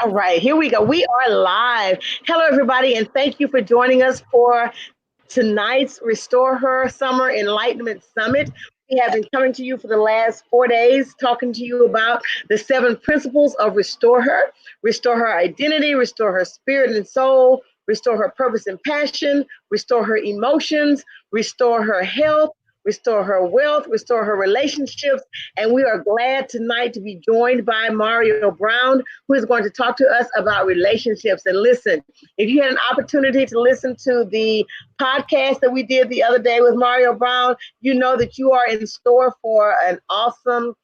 All right, here we go. We are live. Hello, everybody, and thank you for joining us for tonight's Restore Her Summer Enlightenment Summit. We have been coming to you for the last 4 days, talking to you about the 7 principles of restore her identity, restore her spirit and soul, restore her purpose and passion, restore her emotions, restore her health, restore her wealth, restore her relationships. And we are glad tonight to be joined by Mario Brown, who is going to talk to us about relationships. And listen, if you had an opportunity to listen to the podcast that we did the other day with Mario Brown, you know that you are in store for an awesome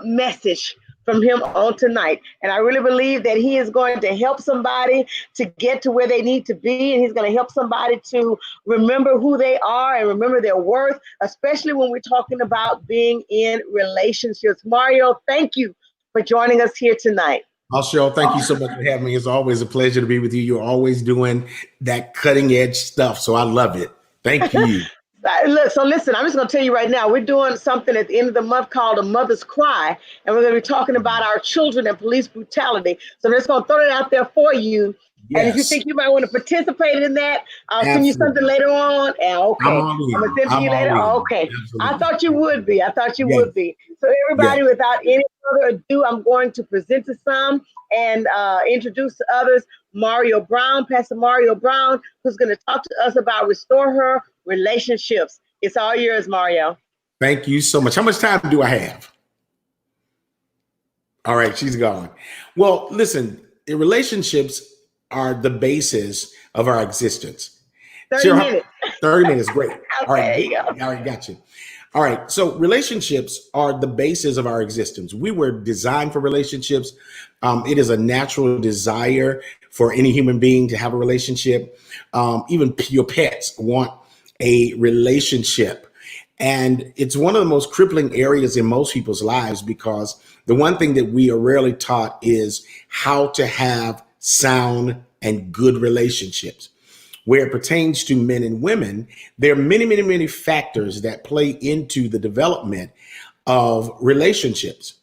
message from him on tonight. And I really believe that he is going to help somebody to get to where they need to be. And he's going to help somebody to remember who they are and remember their worth, especially when we're talking about being in relationships. Mario, thank you for joining us here tonight. Cheryl, thank you so much for having me. It's always a pleasure to be with you. You're always doing that cutting edge stuff. So I love it. Thank you. Look, so listen, I'm just going to tell you right now, we're doing something at the end of the month called A Mother's Cry, and we're going to be talking about our children and police brutality. So I'm just going to throw it out there for you. Yes. And if you think you might want to participate in that, I'll send you something later on. And okay, I'm going to send you later. Okay. Absolutely. I thought you would be. Would be. So everybody, without any further ado, I'm going to present to some and introduce to others Mario Brown, Pastor Mario Brown, who's going to talk to us about Restore Her relationships. It's all yours, Mario. Thank you so much. How much time do I have? All right, she's gone. Well, listen, the relationships are the basis of our existence. 30 minutes. 30 minutes, great. Okay, all right, there you go. All right, got you. All right, so relationships are the basis of our existence. We were designed for relationships. It is a natural desire for any human being to have a relationship. Even your pets want a relationship. And it's one of the most crippling areas in most people's lives, because the one thing that we are rarely taught is how to have sound and good relationships. Where it pertains to men and women, there are many, many, many factors that play into the development of relationships.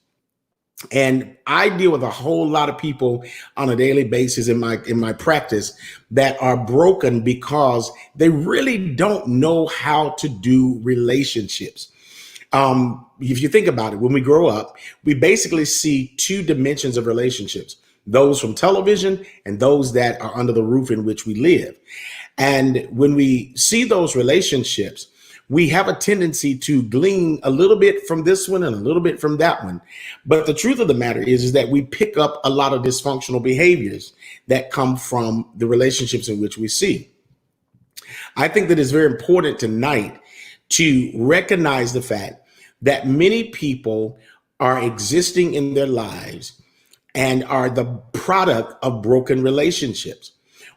And I deal with a whole lot of people on a daily basis in my practice that are broken because they really don't know how to do relationships. If you think about it, when we grow up, we basically see 2 dimensions of relationships, those from television and those that are under the roof in which we live. And when we see those relationships, we have a tendency to glean a little bit from this one and a little bit from that one. But the truth of the matter is that we pick up a lot of dysfunctional behaviors that come from the relationships in which we see. I think that it's very important tonight to recognize the fact that many people are existing in their lives and are the product of broken relationships.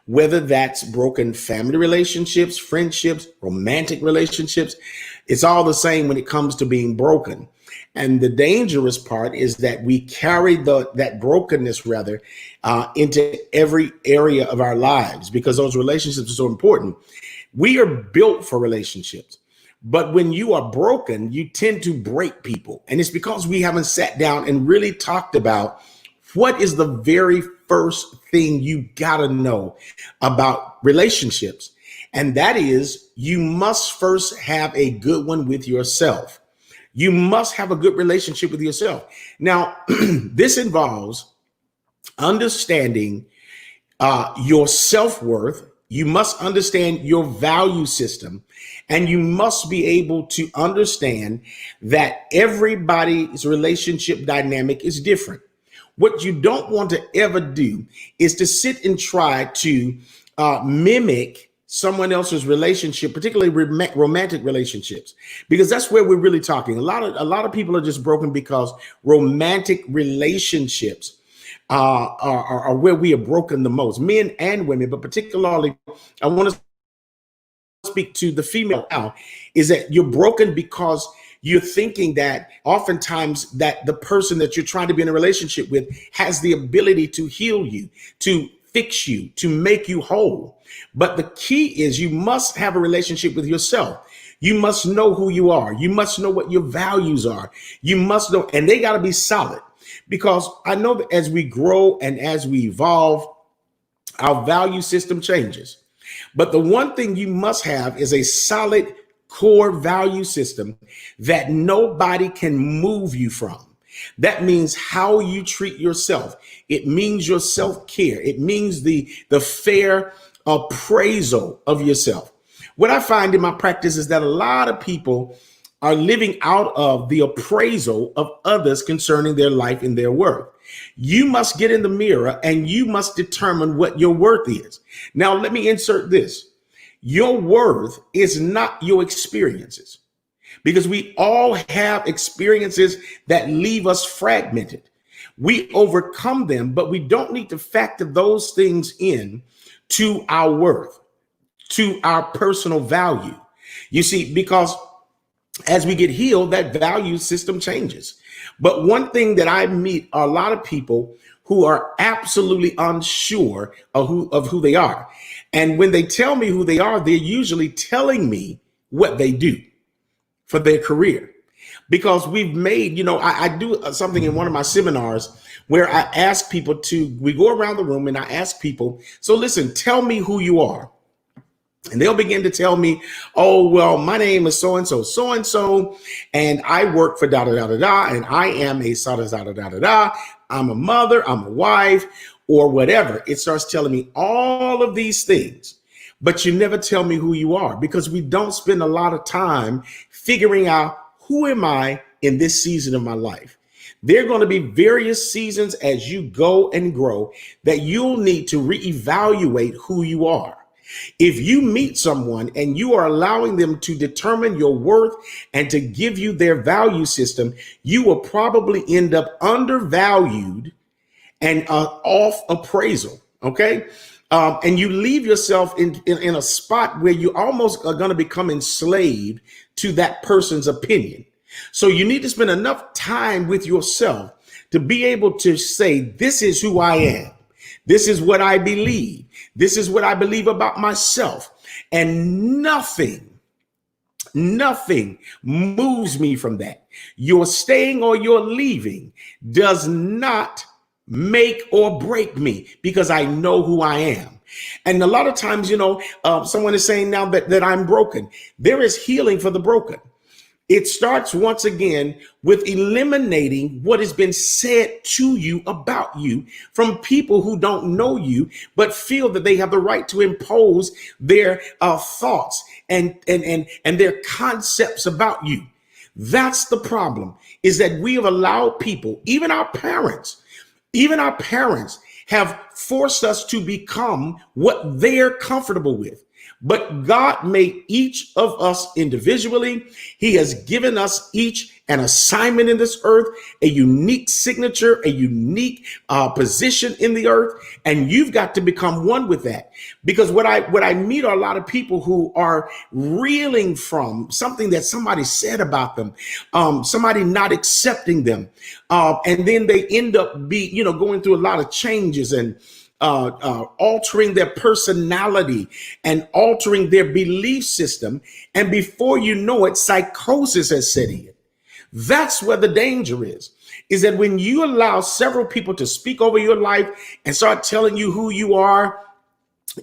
Whether that's broken family relationships, friendships, romantic relationships, it's all the same when it comes to being broken. And the dangerous part is that we carry that brokenness into every area of our lives, because those relationships are so important. We are built for relationships. But when you are broken, you tend to break people. And it's because we haven't sat down and really talked about what is the very first thing you gotta know about relationships. And that is, you must first have a good one with yourself. You must have a good relationship with yourself. Now, this involves understanding your self-worth. You must understand your value system, and you must be able to understand that everybody's relationship dynamic is different. What you don't want to ever do is to sit and try to mimic someone else's relationship, particularly romantic relationships, because that's where we're really talking. A lot of people are just broken because romantic relationships are where we are broken the most, men and women. But particularly, I want to speak to the female now, is that you're broken because you're thinking that oftentimes that the person that you're trying to be in a relationship with has the ability to heal you, to fix you, to make you whole. But the key is you must have a relationship with yourself. You must know who you are. You must know what your values are. You must know, and they got to be solid, because I know that as we grow and as we evolve, our value system changes. But the one thing you must have is a solid core value system that nobody can move you from. That means how you treat yourself. It means your self-care. It means the fair appraisal of yourself. What I find in my practice is that a lot of people are living out of the appraisal of others concerning their life and their worth. You must get in the mirror and you must determine what your worth is. Now, let me insert this. Your worth is not your experiences, because we all have experiences that leave us fragmented. We overcome them, but we don't need to factor those things in to our worth, to our personal value. You see, because as we get healed, that value system changes. But one thing that I meet are a lot of people who are absolutely unsure of who they are. And when they tell me who they are, they're usually telling me what they do for their career. Because we've made, I do something in one of my seminars where I ask people we go around the room and I ask people, so listen, tell me who you are. And they'll begin to tell me, oh, well, my name is so-and-so, and I work for da-da-da-da-da, and I am a da-da-da-da-da-da. I'm a mother, I'm a wife, or whatever. It starts telling me all of these things, but you never tell me who you are, because we don't spend a lot of time figuring out, who am I in this season of my life? There are going to be various seasons as you go and grow that you'll need to reevaluate who you are. If you meet someone and you are allowing them to determine your worth and to give you their value system, you will probably end up undervalued and off appraisal. Okay. And you leave yourself in a spot where you almost are going to become enslaved to that person's opinion. So you need to spend enough time with yourself to be able to say, this is who I am. This is what I believe. This is what I believe about myself. And nothing moves me from that. Your staying or your leaving does not make or break me, because I know who I am. And a lot of times, someone is saying now that I'm broken. There is healing for the broken. It starts once again with eliminating what has been said to you about you from people who don't know you, but feel that they have the right to impose their thoughts and their concepts about you. That's the problem, is that we have allowed people, even our parents have forced us to become what they're comfortable with. But God made each of us individually. He has given us each an assignment in this earth, a unique signature, a unique position in the earth. And you've got to become one with that. Because what I meet are a lot of people who are reeling from something that somebody said about them, somebody not accepting them. And then they end up going through a lot of changes and altering their personality and altering their belief system. And before you know it, psychosis has set in. That's where the danger is that when you allow several people to speak over your life and start telling you who you are,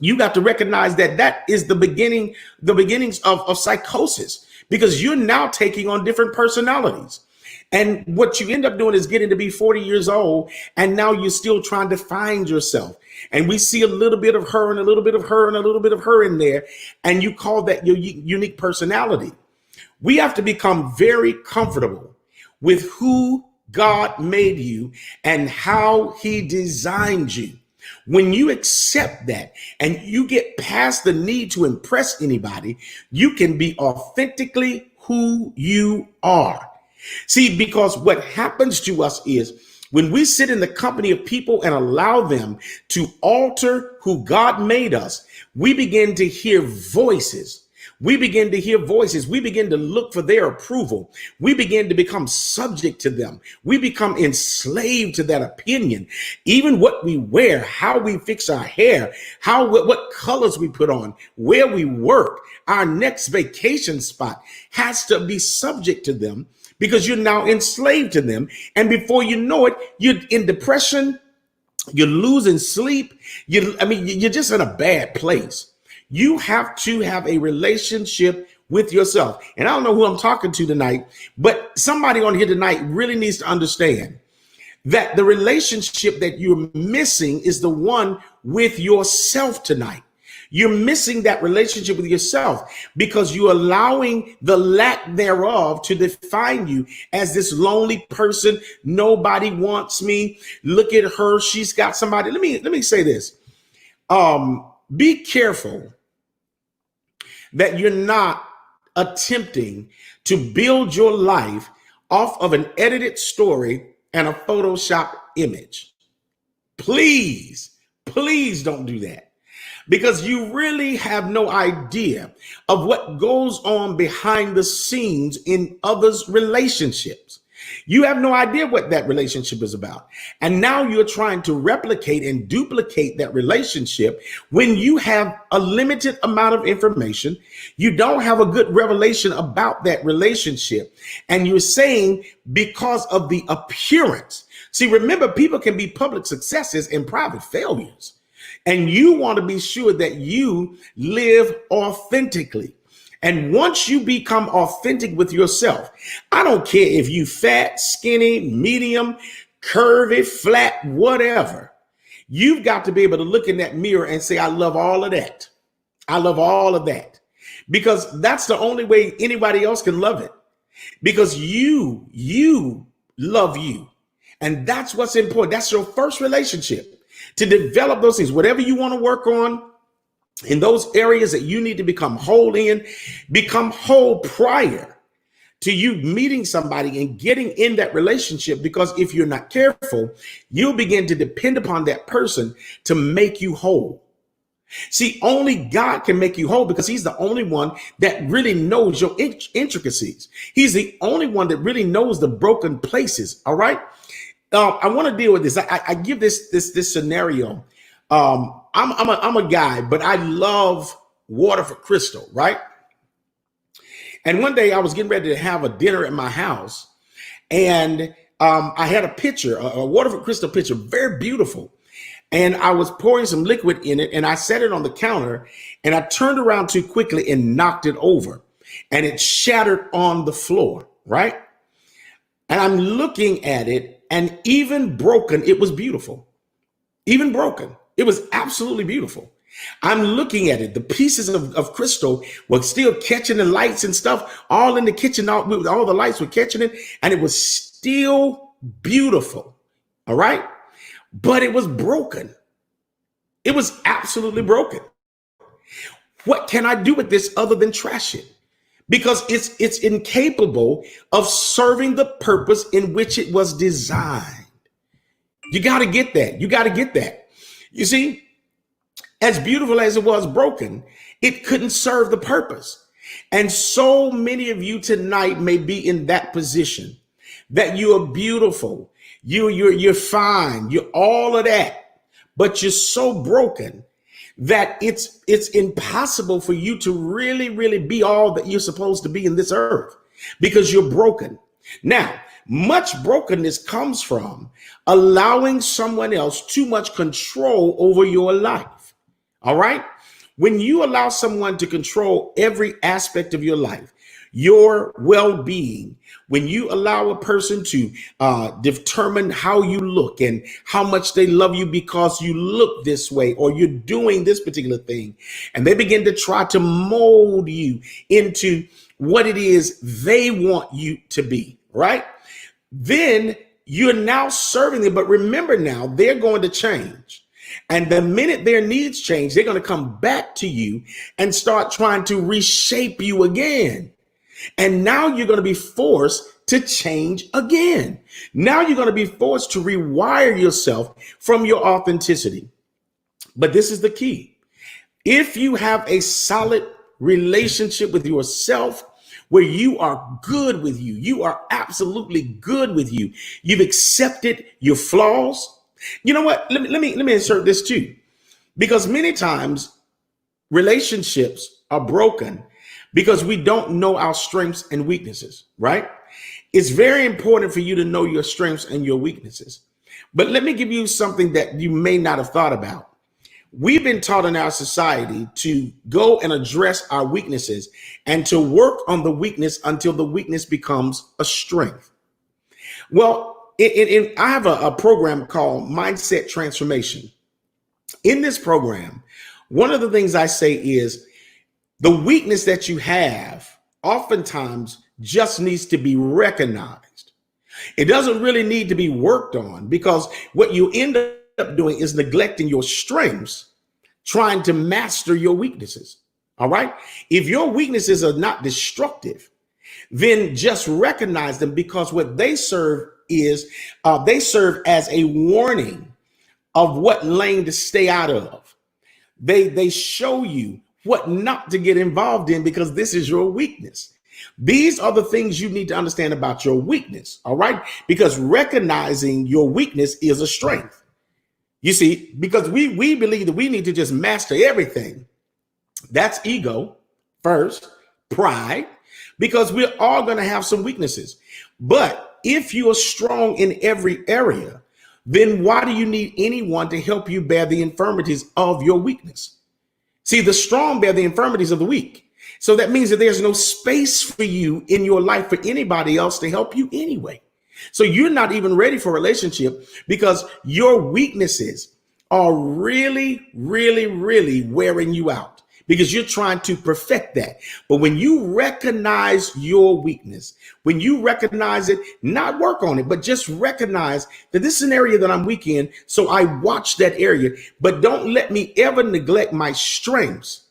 you got to recognize that is the beginnings of psychosis, because you're now taking on different personalities. And what you end up doing is getting to be 40 years old, and now you're still trying to find yourself. And we see a little bit of her and a little bit of her and a little bit of her in there, and you call that your unique personality. We have to become very comfortable with who God made you and how he designed you. When you accept that and you get past the need to impress anybody, you can be authentically who you are. See, because what happens to us is when we sit in the company of people and allow them to alter who God made us, we begin to hear voices. We begin to hear voices. We begin to look for their approval. We begin to become subject to them. We become enslaved to that opinion. Even what we wear, how we fix our hair, what colors we put on, where we work, our next vacation spot has to be subject to them because you're now enslaved to them. And before you know it, you're in depression, you're losing sleep. You're just in a bad place. You have to have a relationship with yourself. And I don't know who I'm talking to tonight, but somebody on here tonight really needs to understand that the relationship that you're missing is the one with yourself tonight. You're missing that relationship with yourself because you're allowing the lack thereof to define you as this lonely person. Nobody wants me. Look at her. She's got somebody. Let me say this. Be careful that you're not attempting to build your life off of an edited story and a Photoshop image. Please don't do that. Because you really have no idea of what goes on behind the scenes in others' relationships. You have no idea what that relationship is about. And now you're trying to replicate and duplicate that relationship when you have a limited amount of information. You don't have a good revelation about that relationship. And you're saying because of the appearance. See, remember, people can be public successes and private failures. And you want to be sure that you live authentically. And once you become authentic with yourself, I don't care if you fat, skinny, medium, curvy, flat, whatever. You've got to be able to look in that mirror and say, I love all of that. I love all of that. Because that's the only way anybody else can love it. Because you love you. And that's what's important. That's your first relationship. To develop those things, whatever you want to work on in those areas that you need to become whole in, become whole prior to you meeting somebody and getting in that relationship. Because if you're not careful, you'll begin to depend upon that person to make you whole. See, only God can make you whole because he's the only one that really knows your intricacies. He's the only one that really knows the broken places. All right. I want to deal with this. I give this scenario. I'm a guy, but I love water for crystal, right? And one day I was getting ready to have a dinner at my house, and I had a pitcher, a water for crystal pitcher, very beautiful. And I was pouring some liquid in it, and I set it on the counter, and I turned around too quickly and knocked it over, and it shattered on the floor, right? And I'm looking at it. And even broken, it was beautiful. Even broken, it was absolutely beautiful. I'm looking at it. The pieces of crystal were still catching the lights and stuff, all in the kitchen. All the lights were catching it. And it was still beautiful. All right. But it was broken. It was absolutely broken. What can I do with this other than trash it? Because it's incapable of serving the purpose in which it was designed. You got to get that. You got to get that. You see, as beautiful as it was broken, it couldn't serve the purpose. And so many of you tonight may be in that position that you are beautiful. You're fine. You're all of that, but you're so broken that it's impossible for you to really be all that you're supposed to be in this earth because you're broken. Now, much brokenness comes from allowing someone else too much control over your life. All right. When you allow someone to control every aspect of your life, your well-being, when you allow a person to determine how you look and how much they love you because you look this way or you're doing this particular thing, and they begin to try to mold you into what it is they want you to be, right? Then you're now serving them. But remember now, they're going to change. And the minute their needs change, they're going to come back to you and start trying to reshape you again. And now you're going to be forced to change again. Now you're going to be forced to rewire yourself from your authenticity. But this is the key. If you have a solid relationship with yourself where you are good with you. You are absolutely good with you. You've accepted your flaws. You know what? Let me insert this too, because many times relationships are broken because we don't know our strengths and weaknesses, right? It's very important for you to know your strengths and your weaknesses. But let me give you something that you may not have thought about. We've been taught in our society to go and address our weaknesses and to work on the weakness until the weakness becomes a strength. Well, I have a program called Mindset Transformation. In this program, one of the things I say is the weakness that you have oftentimes just needs to be recognized. It doesn't really need to be worked on, because what you end up doing is neglecting your strengths, trying to master your weaknesses. All right. If your weaknesses are not destructive, then just recognize them, because what they serve is they serve as a warning of what lane to stay out of. They show you what not to get involved in, because this is your weakness. These are the things you need to understand about your weakness. All right. Because recognizing your weakness is a strength. You see, because we believe that we need to just master everything. That's ego first, pride, because we're all going to have some weaknesses. But if you are strong in every area, then why do you need anyone to help you bear the infirmities of your weakness? See, the strong bear the infirmities of the weak. So that means that there's no space for you in your life for anybody else to help you anyway. So you're not even ready for a relationship because your weaknesses are really, really, really wearing you out, because you're trying to perfect that. But when you recognize your weakness, when you recognize it, not work on it, but just recognize that this is an area that I'm weak in. So I watch that area, but don't let me ever neglect my strengths.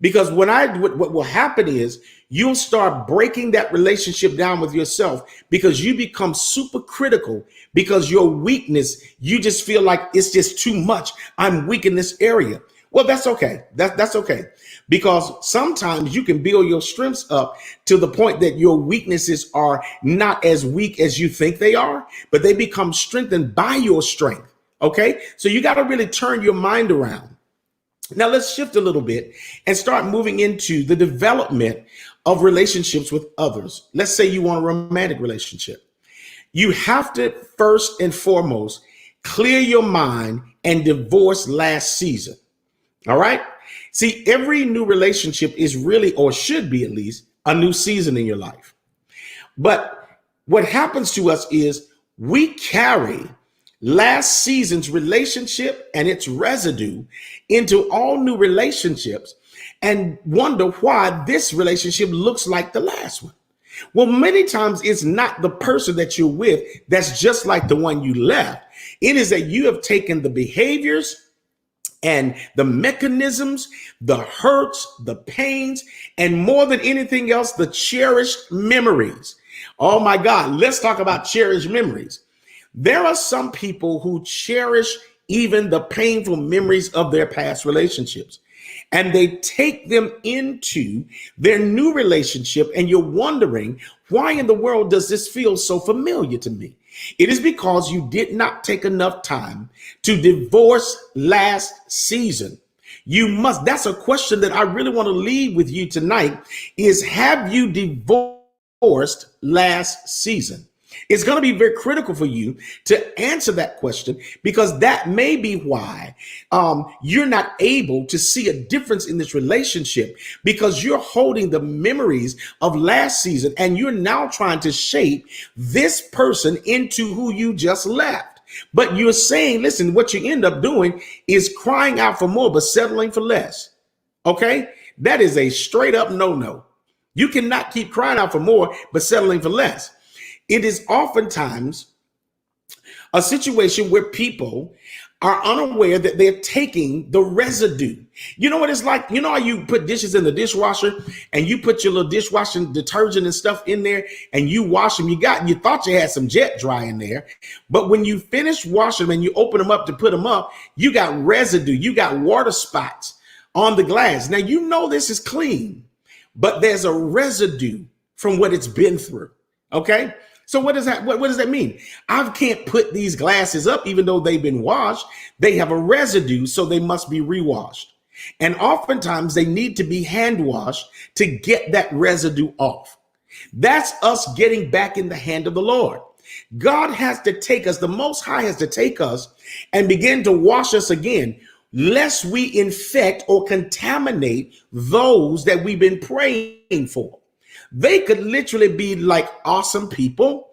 Because what will happen is you'll start breaking that relationship down with yourself, because you become super critical, because your weakness, you just feel like it's just too much. I'm weak in this area. Well, that's okay. That's okay. Because sometimes you can build your strengths up to the point that your weaknesses are not as weak as you think they are, but they become strengthened by your strength. Okay. So you got to really turn your mind around. Now let's shift a little bit and start moving into the development of relationships with others. Let's say you want a romantic relationship. You have to first and foremost clear your mind and divorce last season. All right. See, every new relationship is really, or should be at least, a new season in your life. But what happens to us is we carry last season's relationship and its residue into all new relationships and wonder why this relationship looks like the last one. Well, many times it's not the person that you're with that's just like the one you left. It is that you have taken the behaviors and the mechanisms, the hurts, the pains, and more than anything else, the cherished memories. Oh my God, let's talk about cherished memories. There are some people who cherish even the painful memories of their past relationships, and they take them into their new relationship, and you're wondering, why in the world does this feel so familiar to me? It is because you did not take enough time to divorce last season. You must. That's a question that I really want to leave with you tonight is, have you divorced last season? It's going to be very critical for you to answer that question, because that may be why you're not able to see a difference in this relationship, because you're holding the memories of last season and you're now trying to shape this person into who you just left. But you're saying, listen, what you end up doing is crying out for more, but settling for less. Okay, that is a straight up no. You cannot keep crying out for more, but settling for less. It is oftentimes a situation where people are unaware that they're taking the residue. You know what it's like? You know how you put dishes in the dishwasher and you put your little dishwashing detergent and stuff in there and you wash them. You thought you had some jet dry in there, but when you finish washing them and you open them up to put them up, you got residue. You got water spots on the glass. Now, you know this is clean, but there's a residue from what it's been through. Okay. So what does that what does that mean? I can't put these glasses up even though they've been washed. They have a residue, so they must be rewashed. And oftentimes they need to be hand washed to get that residue off. That's us getting back in the hand of the Lord. God has to take us, the Most High has to take us and begin to wash us again, lest we infect or contaminate those that we've been praying for. They could literally be like awesome people.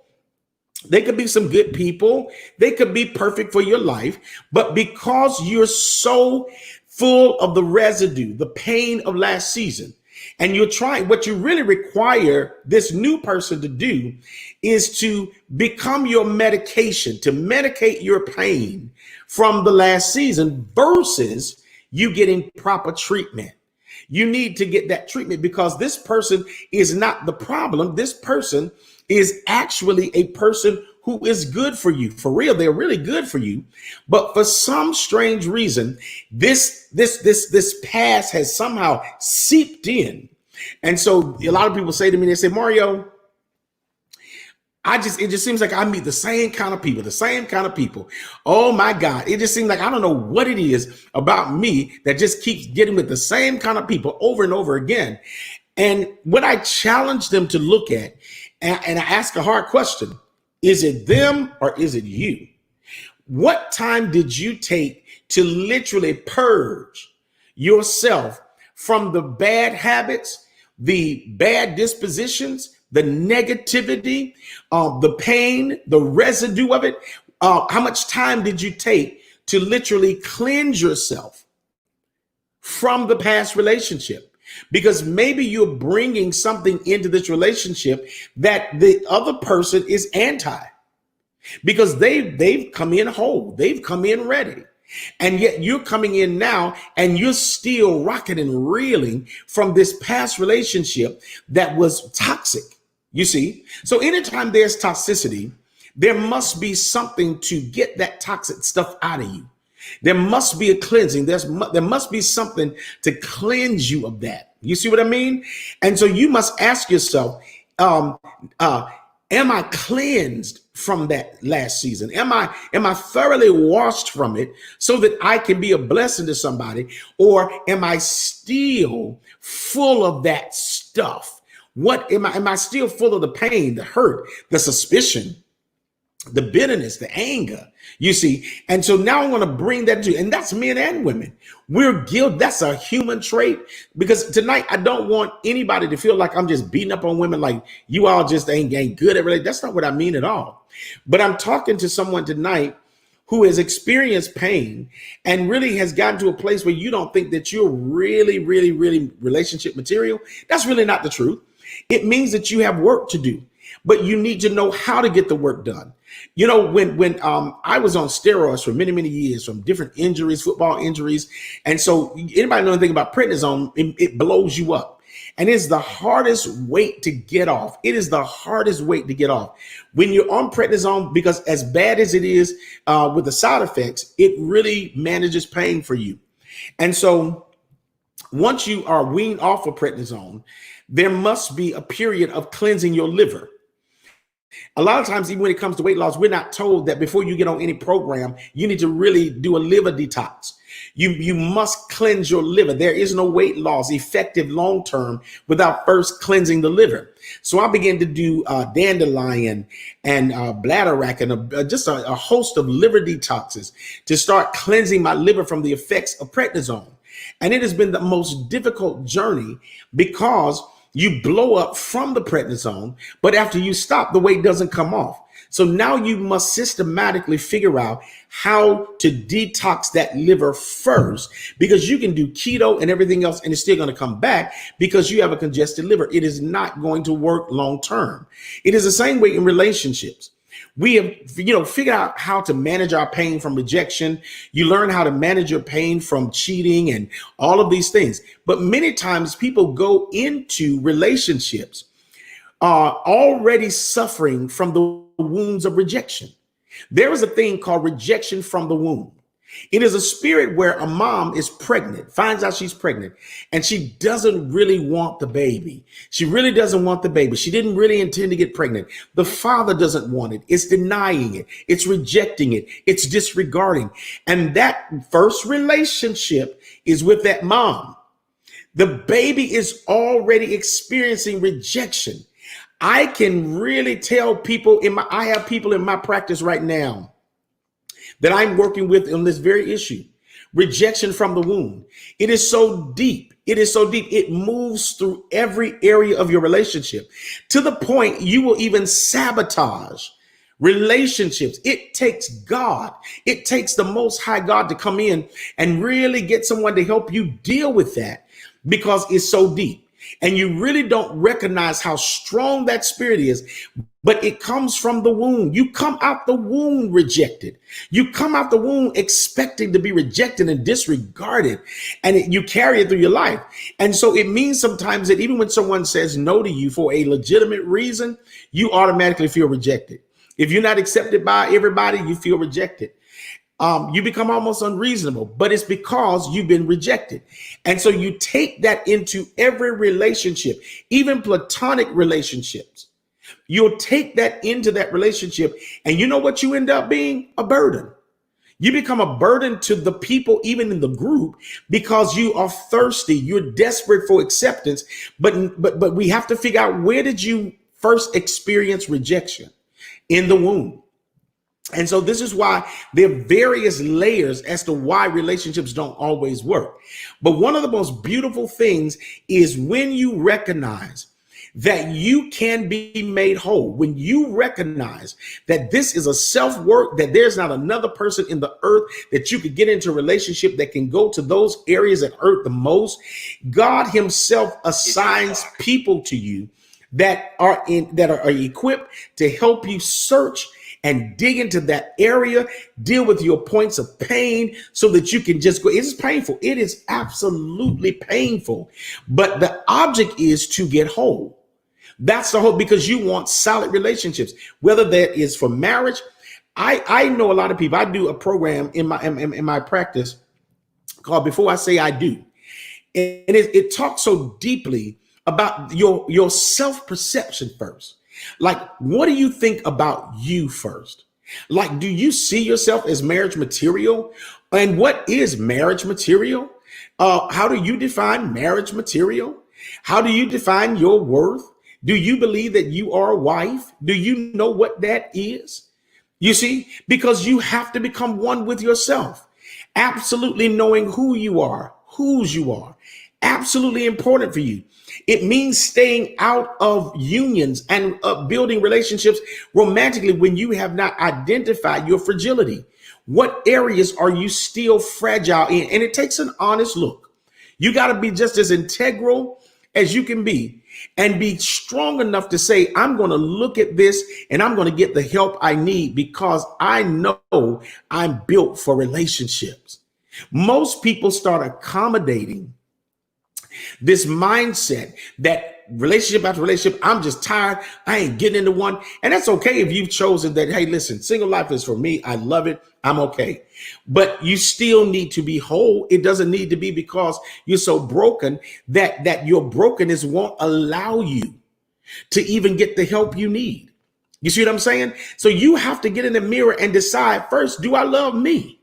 They could be some good people. They could be perfect for your life. But because you're so full of the residue, the pain of last season, and you're trying, what you really require this new person to do is to become your medication, to medicate your pain from the last season versus you getting proper treatment. You need to get that treatment because this person is not the problem. This person is actually a person who is good for you. For real, they're really good for you. But for some strange reason, this past has somehow seeped in. And so a lot of people say to me, they say, Mario, it just seems like I meet the same kind of people. Oh my God. It just seems like I don't know what it is about me that just keeps getting with the same kind of people over and over again. And what I challenge them to look at, and I ask a hard question, is it them or is it you? What time did you take to literally purge yourself from the bad habits, the bad dispositions, the negativity, the pain, the residue of it? How much time did you take to literally cleanse yourself from the past relationship? Because maybe you're bringing something into this relationship that the other person is anti, because they've come in whole, they've come in ready. And yet you're coming in now and you're still rocking and reeling from this past relationship that was toxic. You see? So anytime there's toxicity, there must be something to get that toxic stuff out of you. There must be a cleansing. There must be something to cleanse you of that. You see what I mean? And so you must ask yourself, am I cleansed from that last season? Am I thoroughly washed from it so that I can be a blessing to somebody? Or am I still full of that stuff? What am I still full of the pain, the hurt, the suspicion, the bitterness, the anger, you see? And so now I'm going to bring that to you. And that's men and women. We're guilty. That's a human trait. Because tonight, I don't want anybody to feel like I'm just beating up on women, like you all just ain't good at it. That's not what I mean at all. But I'm talking to someone tonight who has experienced pain and really has gotten to a place where you don't think that you're really, really, really relationship material. That's really not the truth. It means that you have work to do, but you need to know how to get the work done. You know, when I was on steroids for many, many years from different injuries, football injuries. And so anybody know anything about prednisone, it blows you up. And it's the hardest weight to get off. It is the hardest weight to get off. When you're on prednisone, because as bad as it is with the side effects, it really manages pain for you. And so once you are weaned off of prednisone, there must be a period of cleansing your liver. A lot of times, even when it comes to weight loss, we're not told that before you get on any program, you need to really do a liver detox. You must cleanse your liver. There is no weight loss effective long term without first cleansing the liver. So I began to do dandelion and bladder rack and just a host of liver detoxes to start cleansing my liver from the effects of prednisone. And it has been the most difficult journey because you blow up from the prednisone, but after you stop, the weight doesn't come off. So now you must systematically figure out how to detox that liver first, because you can do keto and everything else and it's still going to come back because you have a congested liver. It is not going to work long term. It is the same way in relationships. We have, figured out how to manage our pain from rejection. You learn how to manage your pain from cheating and all of these things. But many times people go into relationships already suffering from the wounds of rejection. There is a thing called rejection from the womb. It is a spirit where a mom is pregnant, finds out she's pregnant, and she doesn't really want the baby. She really doesn't want the baby. She didn't really intend to get pregnant. The father doesn't want it. It's denying it. It's rejecting it. It's disregarding. And that first relationship is with that mom. The baby is already experiencing rejection. I can really tell people I have people in my practice right now that I'm working with on this very issue, rejection from the womb. It is so deep. It is so deep. It moves through every area of your relationship to the point you will even sabotage relationships. It takes God. It takes the Most High God to come in and really get someone to help you deal with that because it's so deep. And you really don't recognize how strong that spirit is, but it comes from the womb. You come out the womb rejected. You come out the womb expecting to be rejected and disregarded, and you carry it through your life. And so it means sometimes that even when someone says no to you for a legitimate reason, you automatically feel rejected. If you're not accepted by everybody, you feel rejected. You become almost unreasonable, but it's because you've been rejected. And so you take that into every relationship, even platonic relationships. You'll take that into that relationship, and you know what you end up being? A burden. You become a burden to the people, even in the group, because you are thirsty. You're desperate for acceptance. But we have to figure out, where did you first experience rejection? In the womb. And so this is why there are various layers as to why relationships don't always work. But one of the most beautiful things is when you recognize that you can be made whole, when you recognize that this is a self-work, that there's not another person in the earth that you could get into a relationship that can go to those areas that hurt the most. God himself assigns people to you that are equipped to help you search and dig into that area, deal with your points of pain so that you can just go. It is painful. It is absolutely painful. But the object is to get whole. That's the whole, because you want solid relationships, whether that is for marriage. I know a lot of people. I do a program in my practice called Before I Say I Do. And it talks so deeply about your self-perception first. Like, what do you think about you first? Like, do you see yourself as marriage material? And what is marriage material? How do you define marriage material? How do you define your worth? Do you believe that you are a wife? Do you know what that is? You see, because you have to become one with yourself, absolutely knowing who you are, whose you are. Absolutely important for you. It means staying out of unions and building relationships romantically when you have not identified your fragility. What areas are you still fragile in? And it takes an honest look. You got to be just as integral as you can be and be strong enough to say, I'm going to look at this and I'm going to get the help I need because I know I'm built for relationships. Most people start accommodating this mindset that relationship after relationship, I'm just tired, I ain't getting into one. And that's okay if you've chosen that, hey, listen, single life is for me, I love it, I'm okay. But you still need to be whole. It doesn't need to be because you're so broken that your brokenness won't allow you to even get the help you need. You see what I'm saying? So you have to get in the mirror and decide first, do I love me?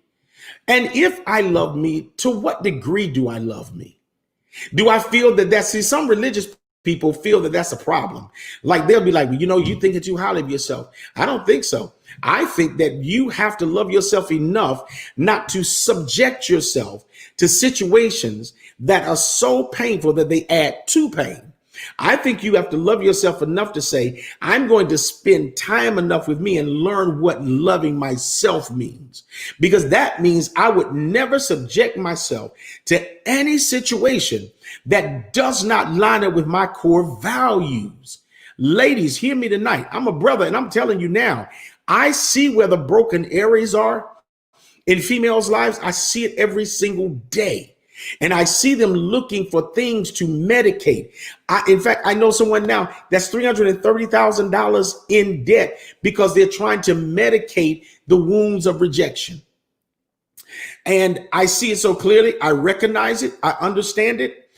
And if I love me, to what degree do I love me? Do I feel see, some religious people feel that that's a problem. Like they'll be like, well, you think too highly of yourself. I don't think so. I think that you have to love yourself enough not to subject yourself to situations that are so painful that they add to pain. I think you have to love yourself enough to say, I'm going to spend time enough with me and learn what loving myself means, because that means I would never subject myself to any situation that does not line up with my core values. Ladies, hear me tonight. I'm a brother and I'm telling you now, I see where the broken areas are in females' lives. I see it every single day. And I see them looking for things to medicate. In fact, I know someone now that's $330,000 in debt because they're trying to medicate the wounds of rejection. And I see it so clearly. I recognize it. I understand it.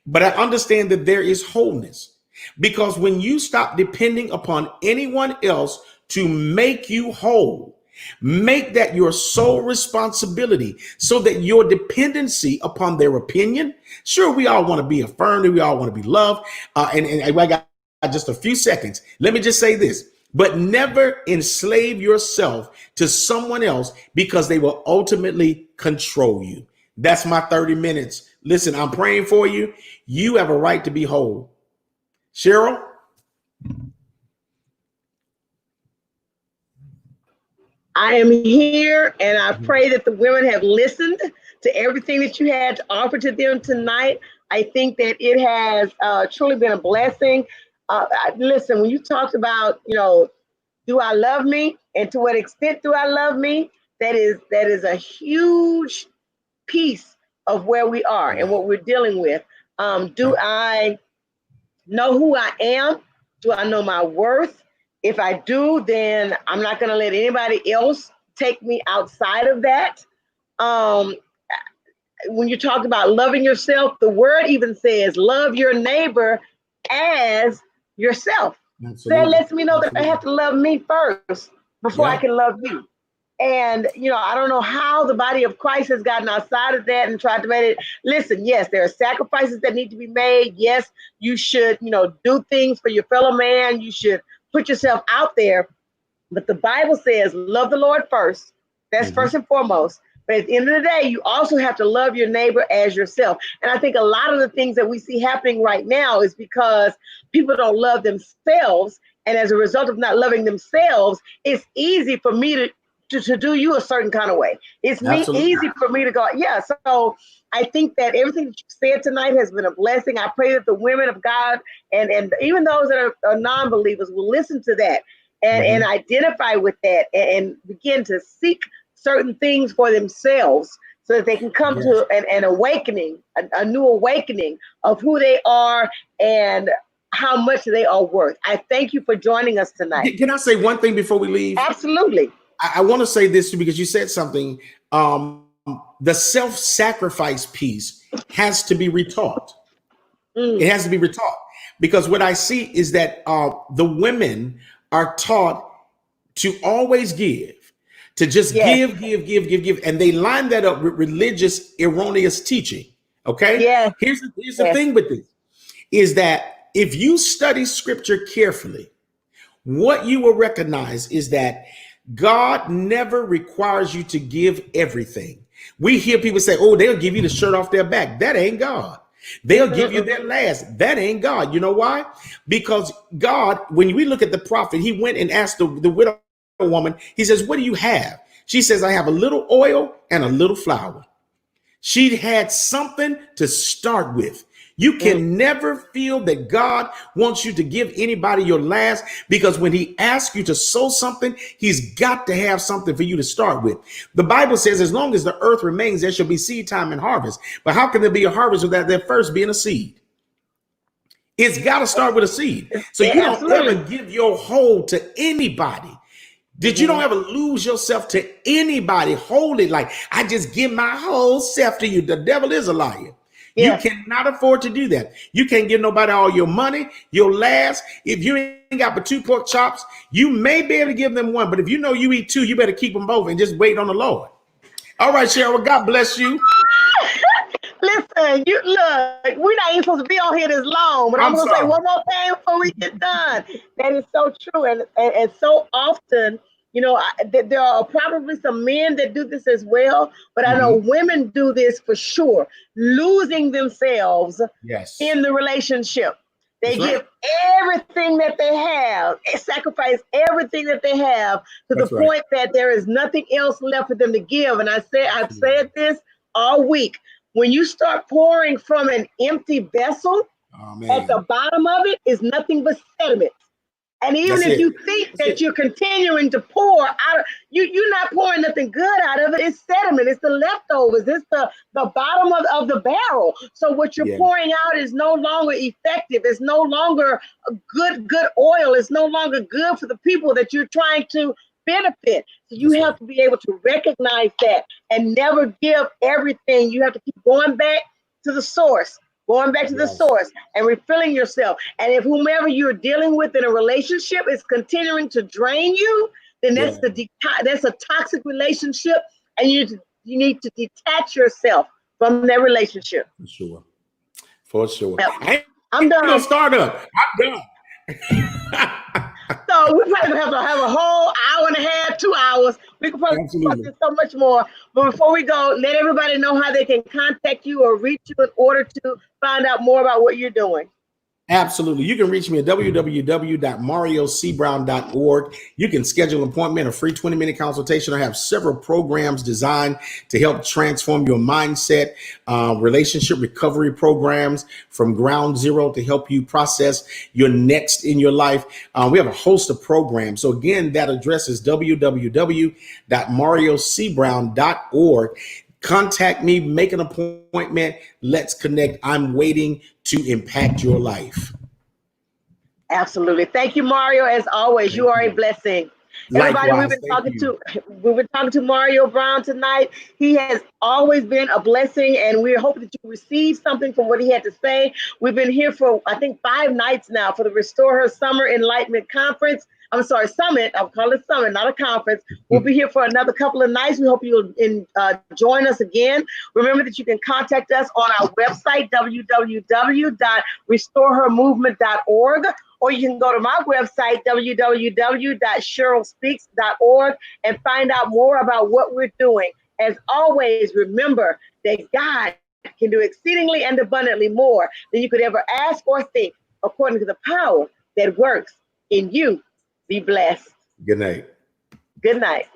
But I understand that there is wholeness, because when you stop depending upon anyone else to make you whole, make that your sole responsibility, so that your dependency upon their opinion. Sure, we all want to be affirmed, we all want to be loved. And I got just a few seconds. Let me just say this. But never enslave yourself to someone else, because they will ultimately control you. That's my 30 minutes. Listen, I'm praying for you. You have a right to be whole. Cheryl? I am here, and I pray that the women have listened to everything that you had to offer to them tonight. I think that it has truly been a blessing. Listen, when you talked about, do I love me, and to what extent do I love me? That is a huge piece of where we are and what we're dealing with. Do I know who I am? Do I know my worth? If I do, then I'm not going to let anybody else take me outside of that. Um, when you talk about loving yourself, the word even says, love your neighbor as yourself. That lets me know that I have to love me first before I can love you. And, I don't know how the body of Christ has gotten outside of that and tried to make it. Listen, yes, there are sacrifices that need to be made. Yes, you should, do things for your fellow man. You should put yourself out there. But the Bible says, love the Lord first. That's first and foremost. But at the end of the day, you also have to love your neighbor as yourself. And I think a lot of the things that we see happening right now is because people don't love themselves. And as a result of not loving themselves, it's easy for me to do you a certain kind of way. It's easy for me to go, yeah. So I think that everything that you said tonight has been a blessing. I pray that the women of God and even those that are non-believers will listen to that and identify with that and begin to seek certain things for themselves, so that they can come to an awakening, a new awakening of who they are and how much they are worth. I thank you for joining us tonight. Can I say one thing before we leave? Absolutely. I want to say this too, because you said something. The self-sacrifice piece has to be retaught. It has to be retaught, because what I see is that the women are taught to always give, to just give, and they line that up with religious erroneous teaching. Okay. Yeah. Here's the thing with this, is that if you study scripture carefully, what you will recognize is that God never requires you to give everything. We hear people say, oh, they'll give you the shirt off their back. That ain't God. They'll give you their last. That ain't God. You know why? Because God, when we look at the prophet, he went and asked the widow woman, he says, what do you have? She says, I have a little oil and a little flour. She had something to start with. You can never feel that God wants you to give anybody your last, because when he asks you to sow something, he's got to have something for you to start with. The Bible says, as long as the earth remains, there shall be seed time and harvest. But how can there be a harvest without there first being a seed? It's got to start with a seed. So you don't ever give your whole to anybody. Did you don't ever lose yourself to anybody wholly? Like, I just give my whole self to you. The devil is a liar. You cannot afford to do that. You can't give nobody all your money, your last. If you ain't got but 2 pork chops, you may be able to give them 1. But if you know you eat 2, you better keep them both and just wait on the Lord. All right, Cheryl, God bless you. Listen, you look, we're not even supposed to be on here this long, but I'm going to say one more thing before we get done. That is so true. And so often, there are probably some men that do this as well, but I know women do this for sure, losing themselves in the relationship. They give everything that they have, sacrifice everything that they have to the point that there is nothing else left for them to give. And I've said this all week. When you start pouring from an empty vessel, at the bottom of it is nothing but sediment. And even if you think that you're continuing to pour out, you're not pouring nothing good out of it. It's sediment. It's the leftovers. It's the bottom of the barrel. So what you're pouring out is no longer effective. It's no longer good oil. It's no longer good for the people that you're trying to benefit. So you That's have right. to be able to recognize that and never give everything. You have to keep going back to the source, going back to the Yes. source and refilling yourself. And if whomever you're dealing with in a relationship is continuing to drain you, then Yeah. that's a toxic relationship, and you need to detach yourself from that relationship. For sure. For sure. Yep. I ain't I'm no done. startup. I'm done. So we probably have to have a whole hour and a half, 2 hours. We could probably talk Absolutely. this so much more. But before we go, let everybody know how they can contact you or reach you in order to find out more about what you're doing. Absolutely. You can reach me at www.mariocbrown.org. You can schedule an appointment, a free 20-minute consultation. I have several programs designed to help transform your mindset, relationship recovery programs from ground zero to help you process your next in your life. We have a host of programs. So again, that address is www.mariocbrown.org. Contact me, make an appointment. Let's connect. I'm waiting to impact your life. Absolutely. Thank you, Mario. As always, you Thank are a you. blessing. Everybody, Likewise. Thank you. we've been talking to Mario Brown tonight. He has always been a blessing, and we're hoping that you receive something from what he had to say. We've been here for, I think, 5 nights now for the Restore Her Summer Enlightenment Conference. I'm sorry, summit. I'll call it summit, not a conference. We'll be here for another couple of nights. We hope you'll join us again. Remember that you can contact us on our website, www.restorehermovement.org, or you can go to my website, www.cherylspeaks.org, and find out more about what we're doing. As always, remember that God can do exceedingly and abundantly more than you could ever ask or think, according to the power that works in you. Be blessed. Good night. Good night.